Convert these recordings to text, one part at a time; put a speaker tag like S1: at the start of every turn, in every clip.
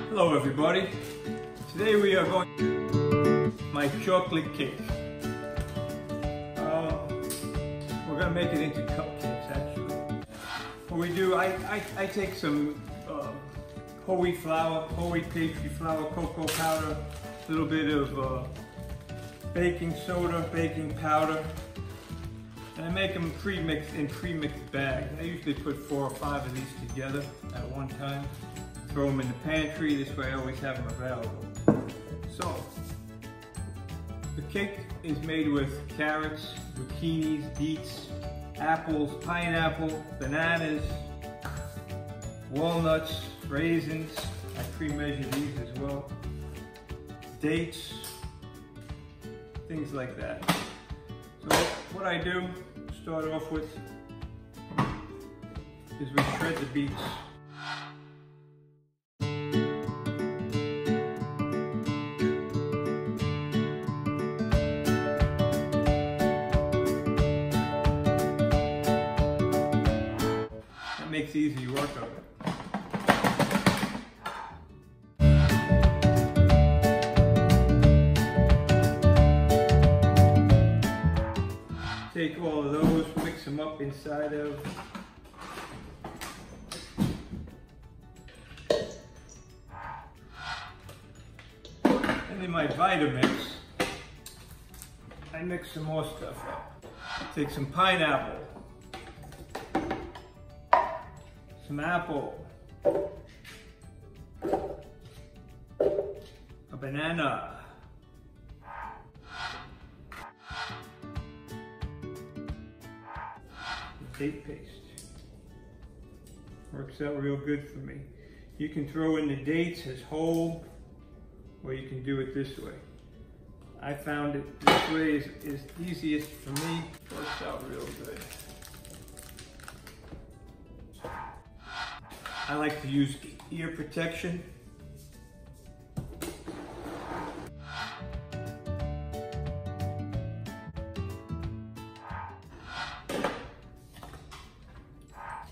S1: Hello everybody. Today we are going to my chocolate cake. We're going to make it into cupcakes actually. What we do, I take some whole wheat flour, whole wheat pastry flour, cocoa powder, a little bit of baking soda, baking powder, and I make them pre-mixed in pre-mixed bags. I usually put 4 or 5 of these together at one time. Throw them in the pantry, this way I always have them available. So, the cake is made with carrots, zucchinis, beets, apples, pineapple, bananas, walnuts, raisins, I pre-measure these as well, dates, things like that. So what I do, start off with, is we shred the beets. Makes easy work of it. Take all of those, mix them up inside of and in my Vitamix, I mix some more stuff up. Take some pineapple, some apple, a banana, date paste. Works out real good for me. You can throw in the dates as whole, or you can do it this way. I found it this way is easiest for me. Works out real good. I like to use ear protection.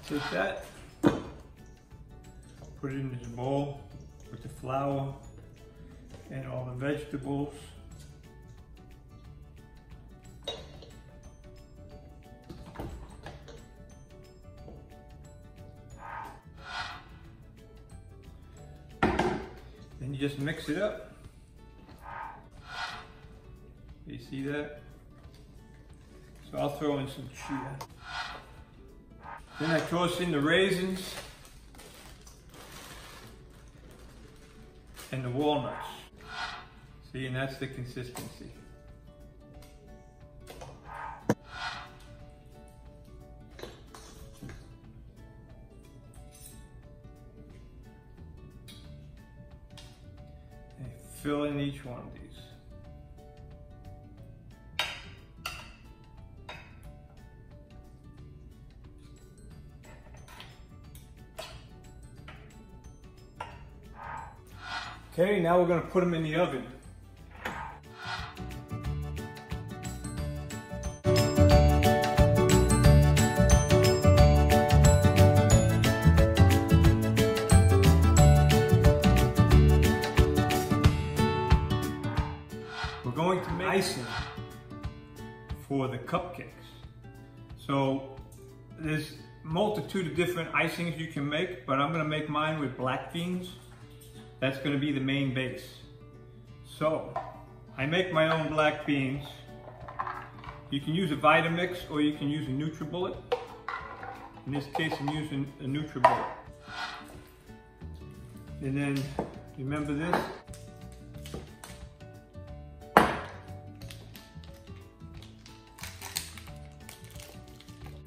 S1: Take that, put it in this bowl with the flour and all the vegetables. Then you just mix it up. You see that? So I'll throw in some chia. Then I toss in the raisins and the walnuts. See, and that's the consistency. And fill in each one of these. Okay, now we're going to put them in the oven. We're going to make icing for the cupcakes. So there's a multitude of different icings you can make, but I'm going to make mine with black beans. That's going to be the main base. So, I make my own black beans. You can use a Vitamix or you can use a NutriBullet. In this case, I'm using a NutriBullet. And then, remember this?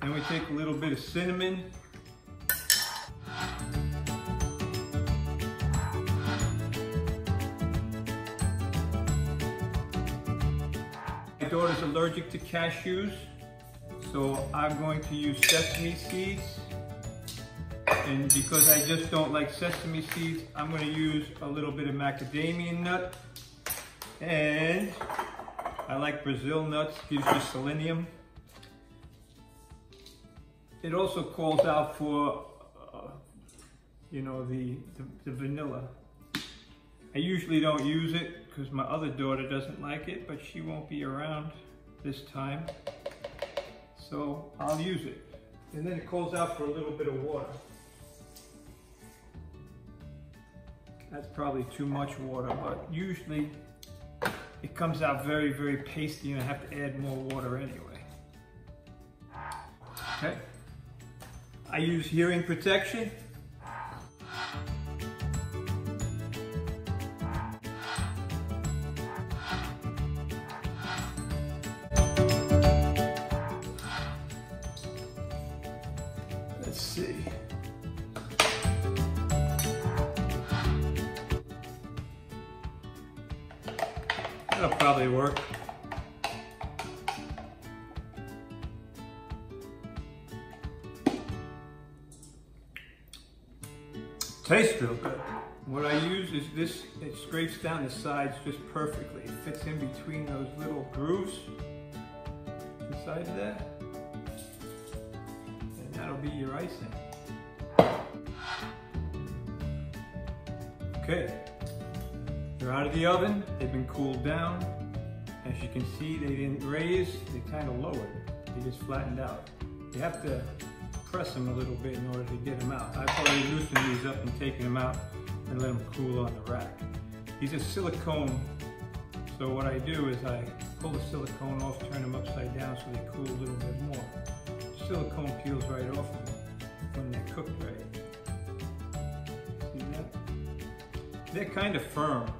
S1: And we take a little bit of cinnamon. My daughter's allergic to cashews, so I'm going to use sesame seeds. And because I just don't like sesame seeds, I'm going to use a little bit of macadamia nut. And I like Brazil nuts, gives you selenium. It also calls out for, you know, the vanilla. I usually don't use it because my other daughter doesn't like it, but she won't be around this time. So I'll use it. And then it calls out for a little bit of water. That's probably too much water, but usually it comes out very, very pasty and I have to add more water anyway. Okay. I use hearing protection. Let's see. That'll probably work. Tastes real good. What I use is this, it scrapes down the sides just perfectly. It fits in between those little grooves inside of that. And that'll be your icing. Okay. They're out of the oven, they've been cooled down. As you can see, they didn't raise, they kind of lowered. They just flattened out. You have to press them a little bit in order to get them out. I've already loosened these up and taken them out and let them cool on the rack. These are silicone, so what I do is I pull the silicone off, turn them upside down so they cool a little bit more. Silicone peels right off of them when they're cooked right. See that? They're kind of firm.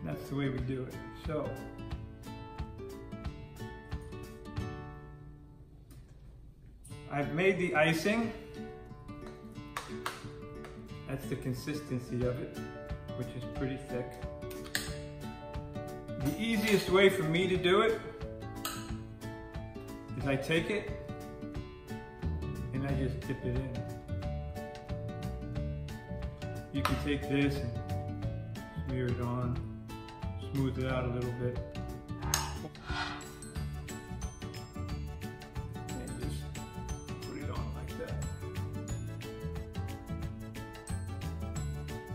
S1: That's the way we do it. So, I've made the icing. That's the consistency of it, which is pretty thick. The easiest way for me to do it is I take it and I just dip it in. You can take this and smear it on, smooth it out a little bit.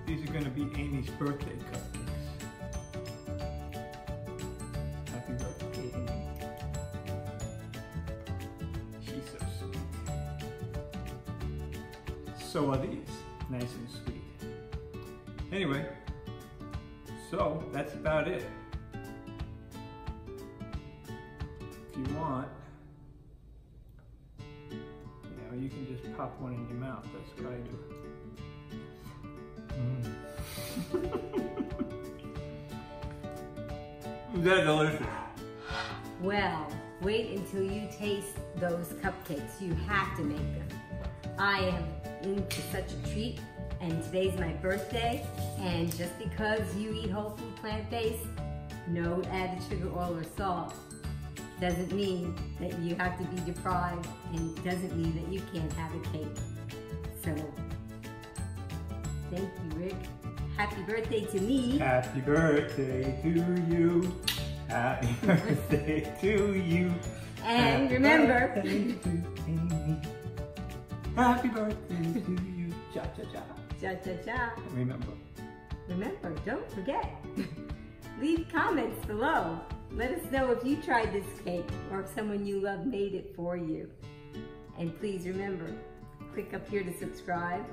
S1: These are going to be Amy's birthday cupcakes. Happy birthday, Amy. She's so sweet. So are these, nice and sweet. Anyway, so that's about it. If you want, you can just pop one in your mouth. That's what I do. Is that delicious?
S2: Well, wait until you taste those cupcakes. You have to make them. I am into such a treat, and today's my birthday, and just because you eat whole food plant-based, no added sugar, oil, or salt, doesn't mean that you have to be deprived, and doesn't mean that you can't have a cake. So, thank you, Rick. Happy birthday to me.
S1: Happy birthday to you. Happy birthday to you.
S2: And
S1: happy
S2: remember,
S1: birthday to Amy. Happy birthday to you. Cha cha cha.
S2: Cha cha cha.
S1: Remember.
S2: Remember, don't forget. Leave comments below. Let us know if you tried this cake or if someone you love made it for you. And please remember, click up here to subscribe.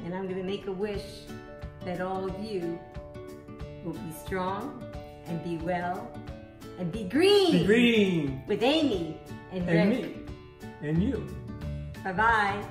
S2: And I'm going to make a wish that all of you will be strong and be well and be green.
S1: Be green.
S2: With Amy and
S1: Rick.
S2: me.
S1: And you.
S2: Bye-bye.